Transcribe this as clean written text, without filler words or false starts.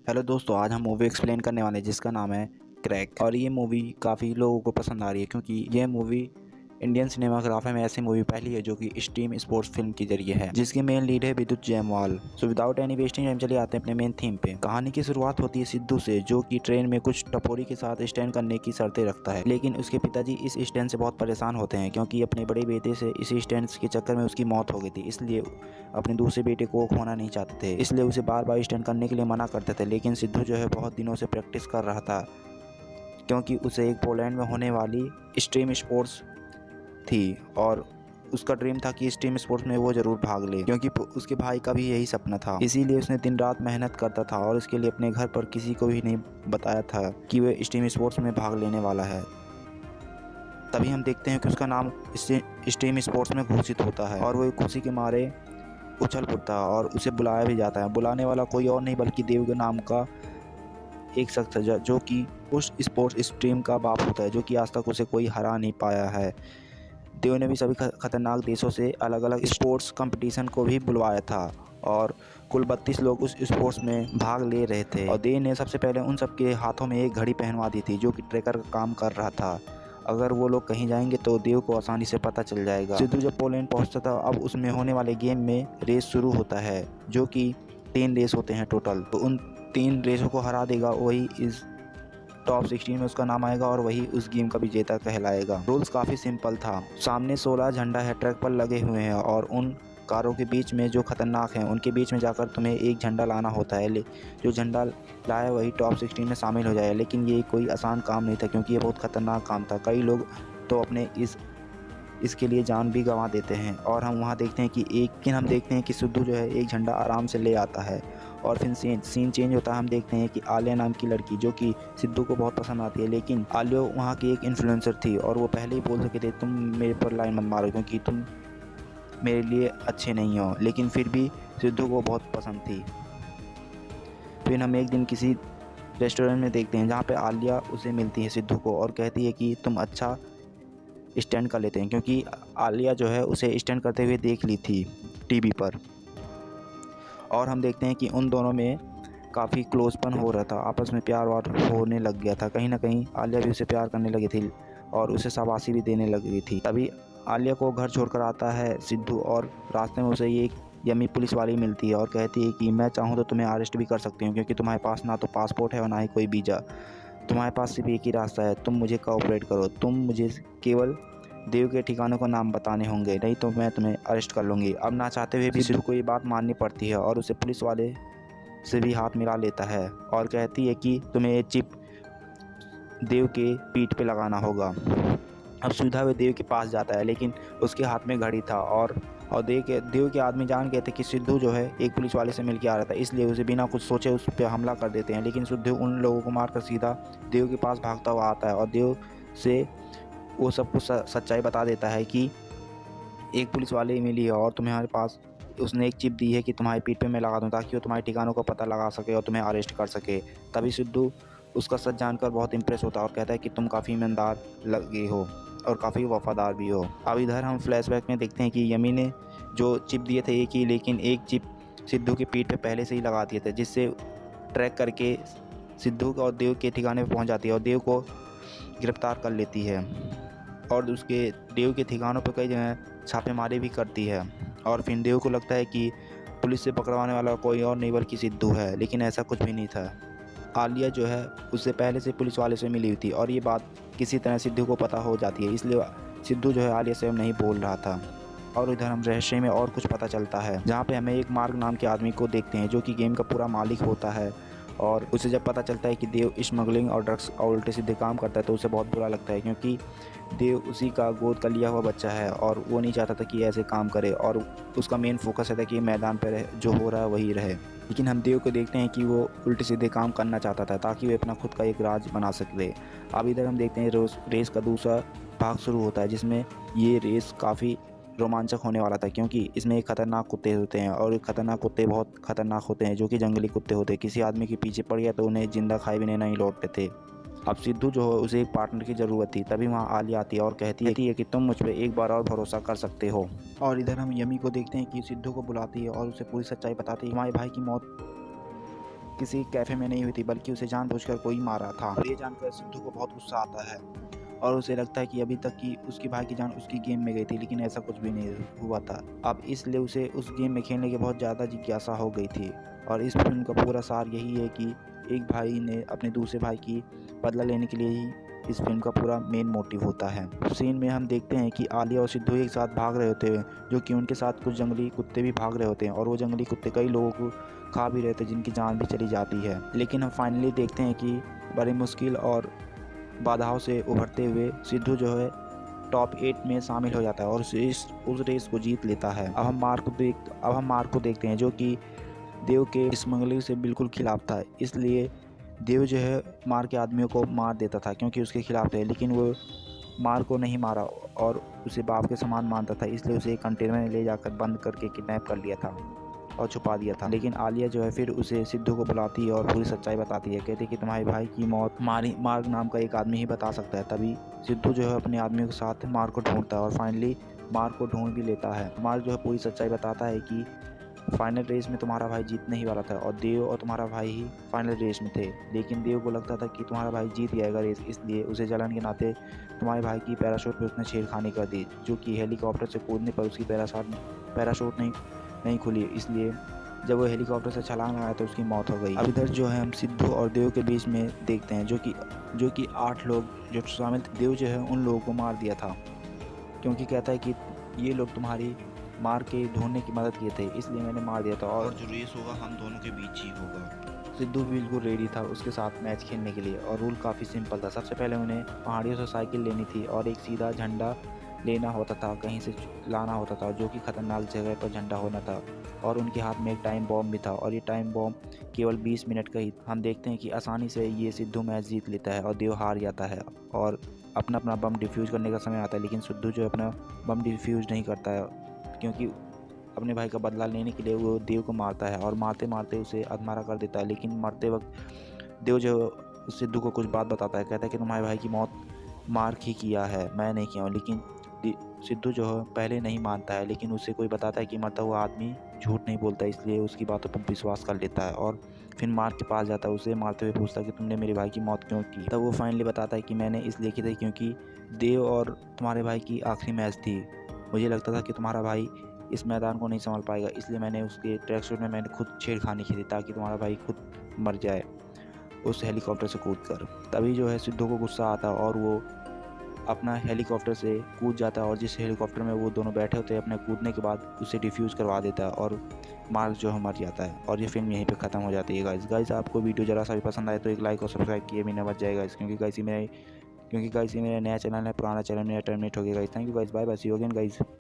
Hello दोस्तों, आज हम मूवी एक्सप्लेन करने वाले हैं जिसका नाम है क्रैक। और ये मूवी काफ़ी लोगों को पसंद आ रही है क्योंकि ये मूवी इंडियन सिनेमाग्राफी में ऐसी मूवी पहली है जो कि स्ट्रीम स्पोर्ट्स फिल्म के जरिए है, जिसकी मेन लीड है विद्युत Jaiswal. So without any wasting time चले आते हैं अपने मेन थीम पे। कहानी की शुरुआत होती है सिद्धू से, जो कि ट्रेन में कुछ टपोरी के साथ स्टैंड करने की शर्तें रखता है, लेकिन उसके पिताजी इस स्टैंड से बहुत परेशान होते हैं क्योंकि अपने बड़े बेटे से इसी स्टैंड के चक्कर में उसकी मौत हो गई थी। इसलिए अपने दूसरे बेटे को खोना नहीं चाहते थे, इसलिए उसे बार बार स्टैंड करने के लिए मना करते थे। लेकिन सिद्धू जो है बहुत दिनों से प्रैक्टिस कर रहा था क्योंकि उसे एक पोलैंड में होने वाली स्ट्रीम स्पोर्ट्स थी और उसका ड्रीम था कि स्ट्रीम स्पोर्ट्स में वो ज़रूर भाग ले, क्योंकि उसके भाई का भी यही सपना था। इसीलिए उसने दिन रात मेहनत करता था और इसके लिए अपने घर पर किसी को भी नहीं बताया था कि वह स्ट्रीम स्पोर्ट्स में भाग लेने वाला है। तभी हम देखते हैं कि उसका नाम स्ट्रीम स्पोर्ट्स में घोषित होता है और वो खुशी के मारे उछल पड़ता है और उसे बुलाया भी जाता है। बुलाने वाला कोई और नहीं बल्कि देव के नाम का एक शख्स है जो कि उस स्पोर्ट्स स्ट्रीम का बाप होता है, जो कि आज तक उसे कोई हरा नहीं पाया है। देव ने भी सभी खतरनाक देशों से अलग अलग स्पोर्ट्स कंपटीशन को भी बुलवाया था और कुल 32 लोग उस स्पोर्ट्स में भाग ले रहे थे। और देव ने सबसे पहले उन सबके हाथों में एक घड़ी पहनवा दी थी जो कि ट्रैकर का काम कर रहा था। अगर वो लोग कहीं जाएंगे तो देव को आसानी से पता चल जाएगा। सिद्धू जब पोलैंड पहुंचता था, अब उसमें होने वाले गेम में रेस शुरू होता है जो कि 3 रेस होते हैं टोटल। तो उन 3 रेसों को हरा देगा वही इस टॉप 16 में उसका नाम आएगा और वही उस गेम का विजेता कहलाएगा। रूल्स काफ़ी सिंपल था। सामने 16 झंडा है ट्रैक पर लगे हुए हैं और उन कारों के बीच में जो खतरनाक हैं उनके बीच में जाकर तुम्हें एक झंडा लाना होता है। जो झंडा लाए वही टॉप 16 में शामिल हो जाए। लेकिन ये कोई आसान काम नहीं था क्योंकि ये बहुत खतरनाक काम था। कई लोग तो अपने इसके लिए जान भी गंवा देते हैं। और हम वहाँ देखते हैं कि सिद्धू जो है एक झंडा आराम से ले आता है। और फिर सीन चेंज होता है। हम देखते हैं कि आलिया नाम की लड़की जो कि सिद्धू को बहुत पसंद आती है, लेकिन आलिया वहाँ की एक इन्फ्लुएंसर थी और वो पहले ही बोल सके थे तुम मेरे पर लाइन मत मारो क्योंकि तुम मेरे लिए अच्छे नहीं हो। लेकिन फिर भी सिद्धू को बहुत पसंद थी। फिर हम एक दिन किसी रेस्टोरेंट में देखते हैं जहाँ पे आलिया उसे मिलती है सिद्धू को और कहती है कि तुम अच्छा स्टैंड कर लेते हैं, क्योंकि आलिया जो है उसे स्टैंड करते हुए देख ली थी टीवी पर। और हम देखते हैं कि उन दोनों में काफ़ी क्लोजपन हो रहा था, आपस में प्यार वार होने लग गया था। कहीं ना कहीं आलिया भी उसे प्यार करने लगी थी और उसे शाबाशी भी देने लगी थी। तभी आलिया को घर छोड़कर आता है सिद्धू और रास्ते में उसे एक यमी पुलिस वाली मिलती है और कहती है कि मैं चाहूँ तो तुम्हें अरेस्ट भी कर सकती हूँ क्योंकि तुम्हारे पास ना तो पासपोर्ट है और ना ही कोई वीज़ा। तुम्हारे पास सिर्फ एक ही रास्ता है, तुम मुझे कोऑपरेट करो। तुम मुझे केवल देव के ठिकानों का नाम बताने होंगे, नहीं तो मैं तुम्हें अरेस्ट कर लूँगी। अब ना चाहते हुए भी सिद्धू को ये बात माननी पड़ती है और उसे पुलिस वाले से भी हाथ मिला लेता है और कहती है कि तुम्हें ये चिप देव के पीठ पे लगाना होगा। अब सुविधा हुए देव के पास जाता है, लेकिन उसके हाथ में घड़ी था और देव के आदमी जान गए थे कि सिद्धू जो है एक पुलिस वाले से मिल के आ रहा था, इसलिए उसे बिना कुछ सोचे उस पर हमला कर देते हैं। लेकिन सिद्धू उन लोगों को मारकर सीधा देव के पास भागता हुआ आता है और देव से वो सब कुछ सच्चाई बता देता है कि एक पुलिस वाले मिली है और तुम्हारे पास उसने एक चिप दी है कि तुम्हारे पीठ पे मैं लगा दूँ ताकि वो तुम्हारे ठिकानों का पता लगा सके और तुम्हें अरेस्ट कर सके। तभी सिद्धू उसका सच जानकर बहुत इंप्रेस होता है और कहता है कि तुम काफ़ी ईमानदार लगे हो और काफ़ी वफादार भी हो। अब इधर हम फ्लैशबैक में देखते हैं कि यमी ने जो चिप दिए थे एक ही, लेकिन एक चिप सिद्धू की पीठ पे पहले से ही लगा दिए थे, जिससे ट्रैक करके सिद्धू और देव के ठिकाने पर पहुंच जाती है और देव को गिरफ्तार कर लेती है और उसके देव के ठिकानों पर कई जगह छापेमारी भी करती है। और फिर देव को लगता है कि पुलिस से पकड़वाने वाला कोई और नहीं बल्कि सिद्धू है, लेकिन ऐसा कुछ भी नहीं था। आलिया जो है उससे पहले से पुलिस वाले से मिली हुई थी और ये बात किसी तरह सिद्धू को पता हो जाती है, इसलिए सिद्धू जो है आलिया से नहीं बोल रहा था। और इधर हम रहस्य में और कुछ पता चलता है जहाँ पे हमें एक मार्ग नाम के आदमी को देखते हैं जो कि गेम का पूरा मालिक होता है। और उसे जब पता चलता है कि देव स्मगलिंग और ड्रग्स और उल्टे सीधे काम करता है तो उसे बहुत बुरा लगता है, क्योंकि देव उसी का गोद का लिया हुआ बच्चा है और वो नहीं चाहता था कि ऐसे काम करे और उसका मेन फोकस है था कि मैदान पर जो हो रहा है वही रहे। लेकिन हम देव को देखते हैं कि वो उल्टे सीधे काम करना चाहता था ताकि वो अपना खुद का एक राज बना सके। अब इधर हम देखते हैं रेस का दूसरा भाग शुरू होता है, जिसमें ये रेस काफ़ी रोमांचक होने वाला था क्योंकि इसमें एक खतरनाक कुत्ते होते हैं और खतरनाक कुत्ते बहुत खतरनाक होते हैं जो कि जंगली कुत्ते होते हैं। किसी आदमी के पीछे पड़ गया तो उन्हें जिंदा खाए बिना नहीं लौटते थे। अब सिद्धू जो है उसे एक पार्टनर की ज़रूरत थी। तभी वहाँ आलिया आती है और कहती है कि तुम मुझ पर एक बार और भरोसा कर सकते हो। और इधर हम यमी को देखते हैं कि सिद्धू को बुलाती है और उसे पूरी सच्चाई बताती है। हमारे भाई की मौत किसी कैफ़े में नहीं हुई थी, बल्कि उसे जानबूझकर कोई मारा था। ये जानकर सिद्धू को बहुत गुस्सा आता है और उसे लगता है कि अभी तक की उसकी भाई की जान उसकी गेम में गई थी, लेकिन ऐसा कुछ भी नहीं हुआ था। अब इसलिए उसे उस गेम में खेलने की बहुत ज़्यादा जिज्ञासा हो गई थी। और इस फिल्म का पूरा सार यही है कि एक भाई ने अपने दूसरे भाई की बदला लेने के लिए ही इस फिल्म का पूरा मेन मोटिव होता है। सीन में हम देखते हैं कि आलिया और सिद्धू एक साथ भाग रहे होते हैं, जो कि उनके साथ कुछ जंगली कुत्ते भी भाग रहे होते हैं और वो जंगली कुत्ते कई लोगों को खा भी रहे थे, जिनकी जान भी चली जाती है। लेकिन हम फाइनली देखते हैं कि बड़ी मुश्किल और बाधाओं से उभरते हुए सिद्धू जो है टॉप 8 में शामिल हो जाता है और उस रेस को जीत लेता है। अब हम मार्क को देखते हैं, जो कि देव के स्मगलिंग से बिल्कुल खिलाफ था। इसलिए देव जो है मार के आदमियों को मार देता था क्योंकि उसके खिलाफ थे, लेकिन वो मार को नहीं मारा और उसे बाप के समान मानता था। इसलिए उसे एक कंटेनर में ले जाकर बंद करके किडनैप कर लिया था और छुपा दिया था। लेकिन आलिया जो है फिर उसे सिद्धू को बुलाती है और पूरी सच्चाई बताती है। कहती है कि तुम्हारे भाई की मौत मार्ग नाम का एक आदमी ही बता सकता है। तभी सिद्धू जो है अपने आदमियों के साथ मार्ग को ढूंढता है और फाइनली मार्ग को ढूंढ भी लेता है। मार्ग जो है पूरी सच्चाई बताता है कि फाइनल रेस में तुम्हारा भाई जीतने ही वाला था और देव और तुम्हारा भाई ही फाइनल रेस में थे। लेकिन देव को लगता था कि तुम्हारा भाई जीत जाएगा रेस, इसलिए उसे जलन के नाते तुम्हारे भाई की पैराशूट पे उसने छेड़खानी कर दी, जो कि हेलीकॉप्टर से कूदने पर उसकी पैराशूट नहीं खुली। इसलिए जब वो हेलीकॉप्टर से छलांग लगाया तो उसकी मौत हो गई। अब इधर जो है हम सिद्धू और देव के बीच में देखते हैं, जो कि 8 लोग जो शामिल थे। देव जो है उन लोगों को मार दिया था क्योंकि कहता है कि ये लोग तुम्हारी मार के ढूंढने की मदद किए थे, इसलिए मैंने मार दिया था और जो रेस होगा हम दोनों के बीच ही होगा। सिद्धू बिल्कुल रेडी था उसके साथ मैच खेलने के लिए और रूल काफ़ी सिंपल था। सबसे पहले उन्हें पहाड़ियों से साइकिल लेनी थी और एक सीधा झंडा लेना होता था, कहीं से लाना होता था, जो कि ख़तरनाक जगह पर झंडा होना था। और उनके हाथ में एक टाइम बॉम्ब भी था और ये टाइम बॉम्ब केवल 20 मिनट का ही। हम देखते हैं कि आसानी से ये सिद्धू मैच जीत लेता है और देव हार जाता है और अपना अपना बम डिफ्यूज़ करने का समय आता है। लेकिन सिद्धू जो अपना बम डिफ्यूज़ नहीं करता है क्योंकि अपने भाई का बदला लेने के लिए वो देव को मारता है और मारते मारते उसे अधमरा कर देता है। लेकिन मरते वक्त देव जो सिद्धू को कुछ बात बताता है, कहता है कि तुम्हारे भाई की मौत मार्क ही किया है, मैं नहीं किया हूँ। लेकिन सिद्धू जो है पहले नहीं मानता है, लेकिन उसे कोई बताता है कि मरता हुआ आदमी झूठ नहीं बोलता, इसलिए उसकी बातों पर विश्वास कर लेता है और फिर मार्क के पास जाता है। उसे मारते हुए पूछता है कि तुमने मेरे भाई की मौत क्यों की। तब वो फाइनली बताता है कि मैंने इसलिए की थी क्योंकि देव और तुम्हारे भाई की आखिरी मैच थी। मुझे लगता था कि तुम्हारा भाई इस मैदान को नहीं संभाल पाएगा, इसलिए मैंने उसके ट्रैक सूट में मैंने खुद छेड़खानी की थी ताकि तुम्हारा भाई खुद मर जाए उस हेलीकॉप्टर से कूदकर। तभी जो है सिद्धू को गुस्सा आता है और वो अपना हेलीकॉप्टर से कूद जाता है और जिस हेलीकॉप्टर में वो दोनों बैठे होते हैं अपने कूदने के बाद उसे डिफ्यूज़ करवा देता है और मार्क जो है मर जाता है और ये फिल्म यहीं पे ख़त्म हो जाती है। गाइस आपको वीडियो ज़रा सा भी पसंद आए तो एक लाइक और सब्सक्राइब किए बिना बच जाएगा, क्योंकि गाइस ये मेरा नया चैनल है, पुराना चैनल मेरा टर्मिनेट हो गया guys. Thank you guys, bye bye, see you again guys.